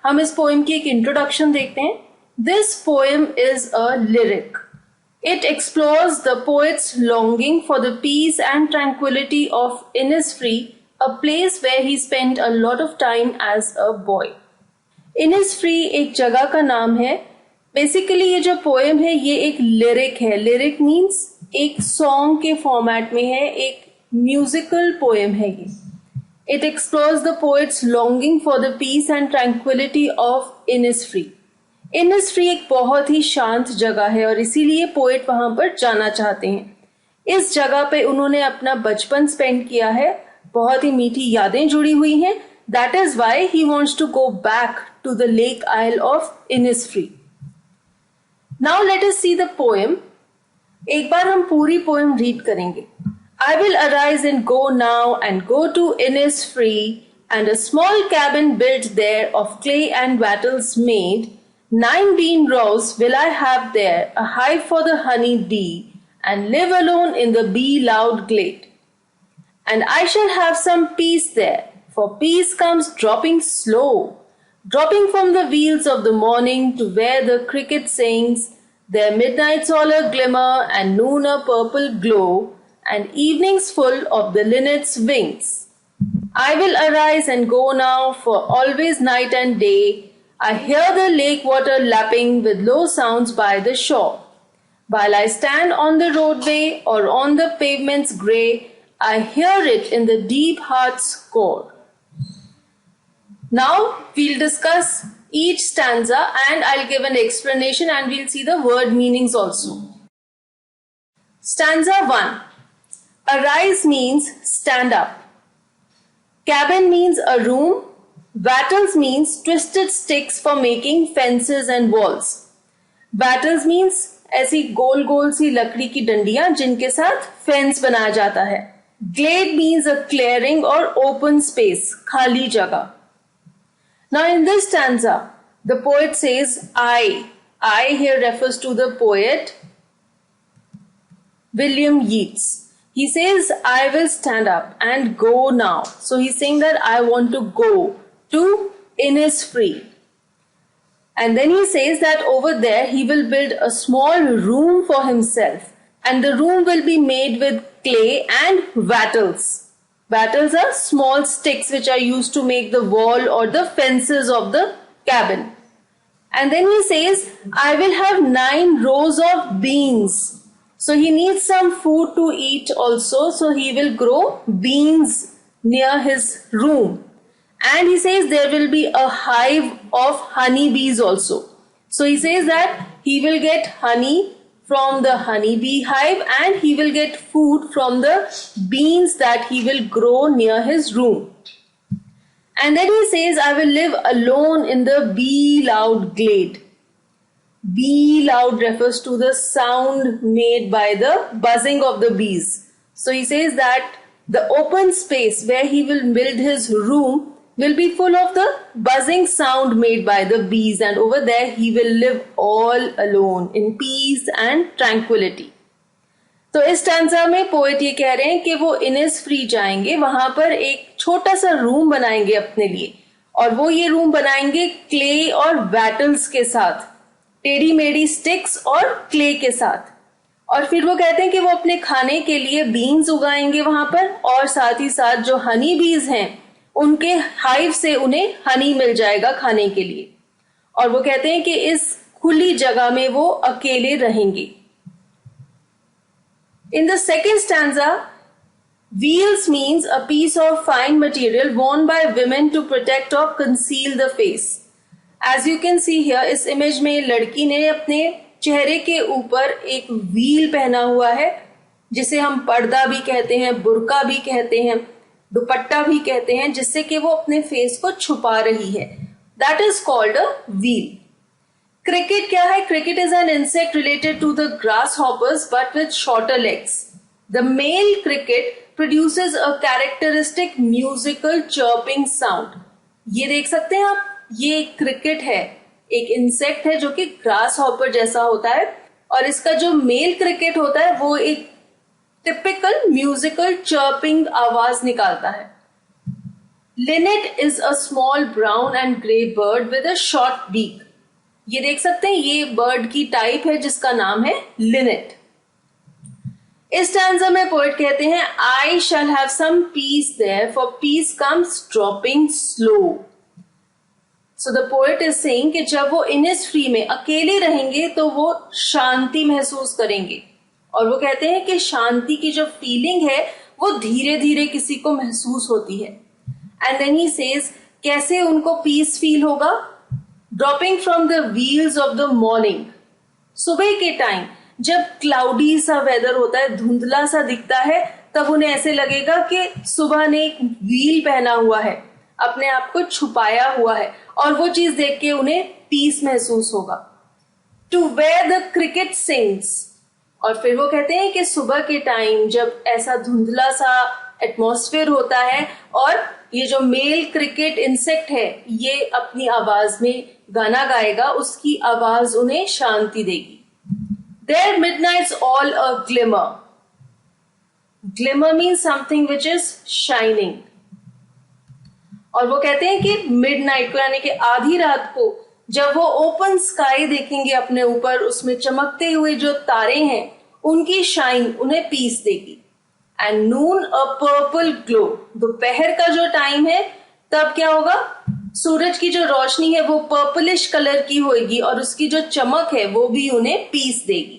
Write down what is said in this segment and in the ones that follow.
हम इस पोएम की एक इंट्रोडक्शन देखते हैं. This poem is a lyric. It explores the poet's longing for the peace and tranquility of Innisfree, a place where he spent a lot of time as a boy. Innisfree एक जगह का नाम है. Basically ये जो poem है ये एक लिरिक है. लिरिक मीन्स एक सॉन्ग के फॉर्मेट में है, एक म्यूजिकल पोएम है ये. It explores the poet's longing for the peace and tranquility of Innisfree. Innisfree एक बहुत ही शांत जगह है और इसीलिए पोएट वहां पर जाना चाहते हैं. इस जगह पे उन्होंने अपना बचपन स्पेंड किया है, बहुत ही मीठी यादें जुड़ी हुई हैं. That is why he wants to go back to the lake isle of Innisfree. Now let us see the poem. एक बार हम पूरी पोएम रीड करेंगे. I will arise and go now and go to Innisfree and a small cabin built there of clay and wattles made. 9 bean rows will I have there, a hive for the honey bee, and live alone in the bee-loud glade. And I shall have some peace there, for peace comes dropping slow, dropping from the wheels of the morning to where the cricket sings, their midnights all a glimmer and noon a purple glow, and evenings full of the linnet's wings. I will arise and go now, for always night and day, I hear the lake water lapping with low sounds by the shore. While I stand on the roadway or on the pavement's grey, I hear it in the deep heart's core. Now we'll discuss each stanza and I'll give an explanation and we'll see the word meanings also. Stanza 1. Arise means stand up. Cabin means a room. Wattles means twisted sticks for making fences and walls. Wattles means ऐसी गोल गोल सी लकड़ी की डंडियां जिनके साथ fence बनाया जाता है. Glade means a clearing or open space, खाली जगह. Now in this stanza, the poet says I here refers to the poet William Yeats. He says I will stand up and go now. So he's saying that I want to go to Innisfree. And then he says that over there he will build a small room for himself and the room will be made with clay and wattles. Wattles are small sticks which are used to make the wall or the fences of the cabin. And then he says, I will have 9 rows of beans. So he needs some food to eat also, so he will grow beans near his room. And he says there will be a hive of honeybees also. So he says that he will get honey from the honeybee hive and he will get food from the beans that he will grow near his room. And then he says, I will live alone in the bee-loud glade. Bee-loud refers to the sound made by the buzzing of the bees. So he says that the open space where he will build his room will be full of the buzzing sound made by the bees and over there he will live all alone in peace and tranquility. तो इस stanza में poet ये कह रहे हैं कि वो Innisfree जाएंगे, वहां पर एक छोटा सा रूम बनाएंगे अपने लिए और वो ये रूम बनाएंगे क्ले और वैटल्स के साथ, टेढ़ी मेढ़ी स्टिक्स और क्ले के साथ. और फिर वो कहते हैं कि वो अपने खाने के लिए बीन्स उगाएंगे वहां पर और साथ ही साथ जो हनी बीज हैं उनके हाइव से उन्हें हनी मिल जाएगा खाने के लिए. और वो कहते हैं कि इस खुली जगह में वो अकेले रहेंगे. In the second stanza, veils means a piece of fine material worn by women to protect or conceal the face. As you can see here, इस इमेज में लड़की ने अपने चेहरे के ऊपर एक व्हील पहना हुआ है जिसे हम पर्दा भी कहते हैं, बुर्का भी कहते हैं, दुपट्टा भी कहते हैं, जिससे कि वो अपने फेस को छुपा रही है. That is called a wheel. Cricket क्या है? Cricket is an insect related to the grasshoppers but with shorter legs. The male cricket produces a characteristic musical chirping sound. ये देख सकते हैं आप, ये क्रिकेट है, एक इंसेक्ट है जो कि ग्रास हॉपर जैसा होता है और इसका जो मेल क्रिकेट होता है वो एक टिपिकल म्यूजिकल चर्पिंग आवाज निकालता है. Linnet is a small brown and grey bird with a short beak. ये देख सकते हैं, ये बर्ड की टाइप है जिसका नाम है लिनेट. इस स्टैंजा में पोएट कहते हैं I shall have some peace there for peace comes dropping slow. So the poet is saying कि जब वो इनिसफ्री में अकेले रहेंगे तो वो शांति महसूस करेंगे. और वो कहते हैं कि शांति की जो फीलिंग है वो धीरे धीरे किसी को महसूस होती है. एंड देन ही सेज कैसे उनको पीस फील होगा. Dropping from the wheels of the morning. सुबह के टाइम जब क्लाउडी सा वेदर होता है, धुंधला सा दिखता है, तब उन्हें ऐसे लगेगा कि सुबह ने एक व्हील पहना हुआ है, अपने आप को छुपाया हुआ है, और वो चीज देख के उन्हें पीस महसूस होगा. To where the cricket sings. और फिर वो कहते हैं कि सुबह के टाइम जब ऐसा धुंधला सा एटमॉस्फेयर होता है और ये जो मेल क्रिकेट इंसेक्ट है ये अपनी आवाज में गाना गाएगा, उसकी आवाज उन्हें शांति देगी. Their midnights all a glimmer. Glimmer means something which is shining. और वो कहते हैं कि मिडनाइट को यानी कि आधी रात को जब वो ओपन स्काई देखेंगे अपने ऊपर, उसमें चमकते हुए जो तारे हैं उनकी शाइन उन्हें पीस देगी. And Noon a purple glow. दोपहर का जो टाइम है तब क्या होगा, सूरज की जो रोशनी है वो पर्पलिश कलर की होगी और उसकी जो चमक है वो भी उन्हें पीस देगी.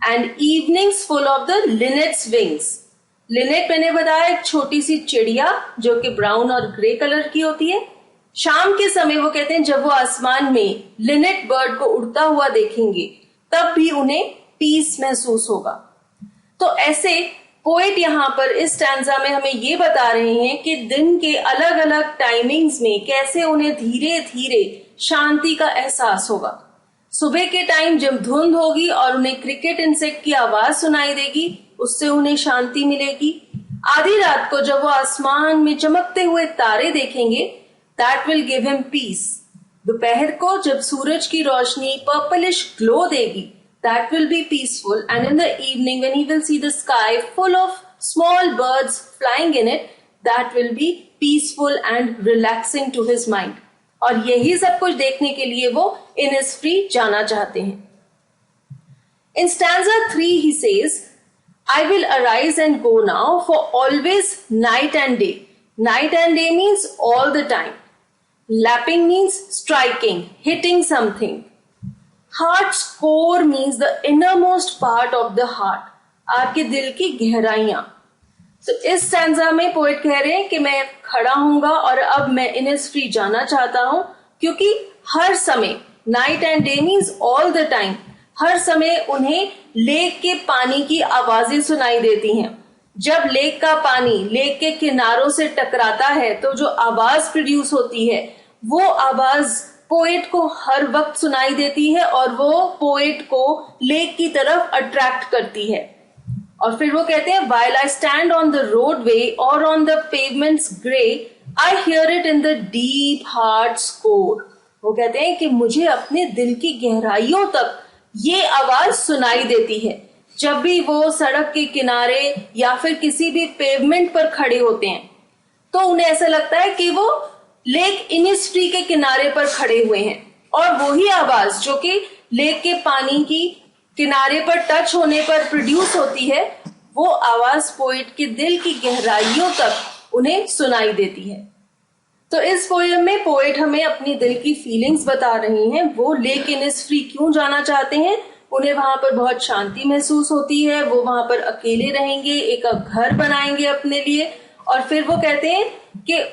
And evenings full of the linnet's wings. Linnet मैंने बताया एक छोटी सी चिड़िया जो कि ब्राउन और ग्रे कलर की होती है. शाम के समय वो कहते हैं जब वो आसमान में लिनेट बर्ड को उड़ता हुआ देखेंगे तब भी उन्हें पीस महसूस होगा. तो ऐसे पोएट यहाँ पर इस स्टैंजा में हमें ये बता रहे हैं कि दिन के अलग अलग टाइमिंग्स में कैसे उन्हें धीरे धीरे शांति का एहसास होगा. सुबह के टाइम जब धुंध होगी और उन्हें क्रिकेट इंसेक्ट की आवाज सुनाई देगी, उससे उन्हें शांति मिलेगी. आधी रात को जब वो आसमान में चमकते हुए तारे देखेंगे, that will give him peace. दोपहर को जब सूरज की रोशनी पर्पलिश ग्लो देगी, that will be peaceful. And in the evening when he will see the sky full of small birds flying in it, that will be peaceful and relaxing to his mind. और यही सब कुछ देखने के लिए वो Innisfree जाना चाहते हैं. In stanza 3 he says, I will arise and go now for always night and day. Night and day means all the time. Lapping means striking, hitting something. Heart's core means the innermost part of the heart. आपके दिल की गहराइयां. तो इस stanza में poet कह रहे हैं कि मैं खड़ा हूंगा और अब मैं इनिसफ्री जाना चाहता हूं, क्योंकि हर समय, night and day means all the time, हर समय उन्हें लेक के पानी की आवाजें सुनाई देती हैं. जब लेक का पानी लेक के किनारों से टकराता है तो जो आवाज प्रोड्यूस होती है वो आवाज पोएट को हर वक्त सुनाई देती है और वो पोएट को लेक की तरफ अट्रैक्ट करती है. और फिर वो कहते हैं while I stand on the roadway or on the pavement's gray, I hear it in the deep heart's core. वो कहते हैं कि मुझे अपने दिल की गहराइयों तक ये आवाज सुनाई देती है. जब भी वो सड़क के किनारे या फिर किसी भी पेवमेंट पर खड़े होते हैं तो उन्हें ऐसा लगता है कि वो लेक इनिसफ्री के किनारे पर खड़े हुए हैं. और वही आवाज जो कि लेक के पानी की किनारे पर टच होने पर प्रोड्यूस होती है, वो आवाज पोएट के दिल की गहराइयों तक उन्हें सुनाई देती है. तो इस पोएम में पोएट हमें अपनी दिल की फीलिंग्स बता रही हैं. वो लेक इनिसफ्री क्यों जाना चाहते हैं, उन्हें वहां पर बहुत शांति महसूस होती है, वो वहां पर अकेले रहेंगे, एक घर बनाएंगे अपने लिए. और फिर वो कहते हैं कि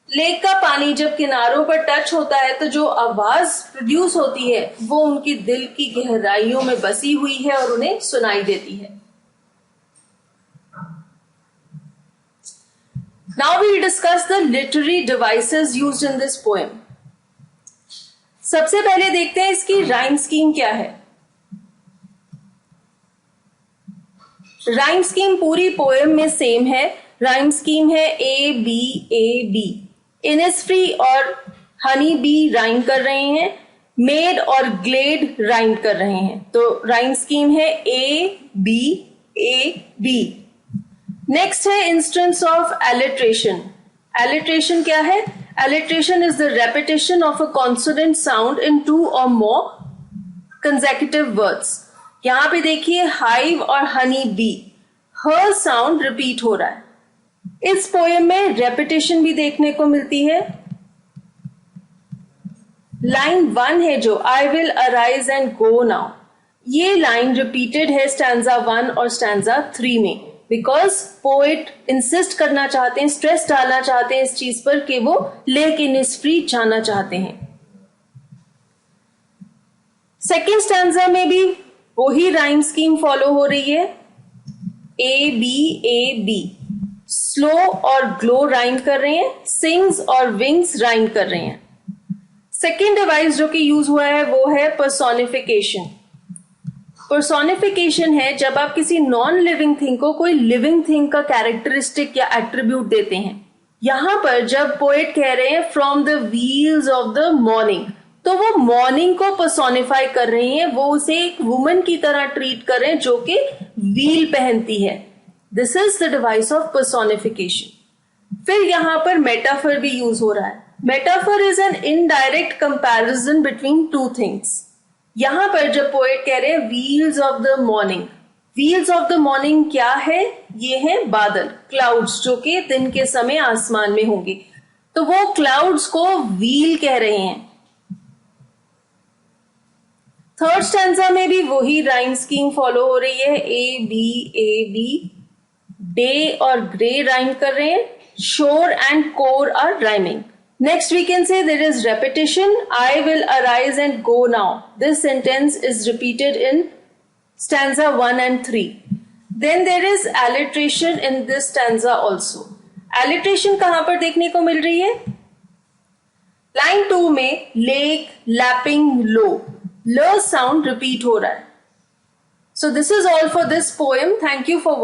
लेक का पानी जब किनारों पर टच होता है तो जो आवाज प्रोड्यूस होती है वो उनकी दिल की गहराइयों में बसी हुई है और उन्हें सुनाई देती है. Now we will discuss the literary devices used in this poem. सबसे पहले देखते हैं इसकी राइम स्कीम क्या है. राइम स्कीम पूरी पोएम में सेम है. राइम स्कीम है A B A B. Innisfree और हनी बी राइम कर रहे हैं, मेड और ग्लेड राइम कर रहे हैं. तो राइम स्कीम है A B A B. Next है इंस्टेंस ऑफ एलिट्रेशन. Alliteration क्या है? Alliteration is the repetition of a consonant sound in 2 or more consecutive words. यहां पे देखिए hive और honey bee, her sound repeat हो रहा है. इस पोएम में repetition भी देखने को मिलती है. लाइन 1 है जो I will arise and go now, ये लाइन रिपीटेड है स्टैंजा 1 और स्टैंजा 3 में, बिकॉज पोएट इंसिस्ट करना चाहते हैं, स्ट्रेस डालना चाहते हैं इस चीज पर कि वो लेक इनिसफ्री जाना चाहते हैं. सेकेंड स्टैंजा में भी वही राइम स्कीम फॉलो हो रही है. ए बी स्लो और ग्लो राइम कर रहे हैं, सिंग्स और विंग्स राइम कर रहे हैं. सेकेंड डिवाइस जो कि यूज हुआ है वो है पर्सोनिफिकेशन. पर्सोनिफिकेशन है जब आप किसी नॉन लिविंग थिंग को कोई लिविंग थिंग का कैरेक्टरिस्टिक या एट्रीब्यूट देते हैं. यहां पर जब पोएट कह रहे हैं from the wheels of the morning, तो वो मॉर्निंग को पर्सोनिफाई कर रही हैं, वो उसे एक वुमन की तरह ट्रीट कर रहे हैं जो कि व्हील पहनती है. This is the device of personification. फिर यहां पर मेटाफर भी यूज हो रहा है. Metaphor is an indirect comparison between two things. यहां पर जब पोएट कह रहे हैं wheels of the morning, wheels of the morning क्या है? ये है बादल, क्लाउड्स, जो कि दिन के समय आसमान में होंगे. तो वो क्लाउड्स को व्हील कह रहे हैं. थर्ड स्टैंजा में भी वही राइम स्कीम फॉलो हो रही है. ए बी डे और ग्रे राइम कर रहे हैं. Shore and core are rhyming. Next we can say there is repetition. I will arise and go now. This sentence is repeated in stanza 1 and 3. Then there is alliteration in this stanza also. Alliteration कहां पर देखने को मिल रही है? Line 2 में lake, lapping, low. L sound repeat हो रहा है. So this is all for this poem. Thank you for watching.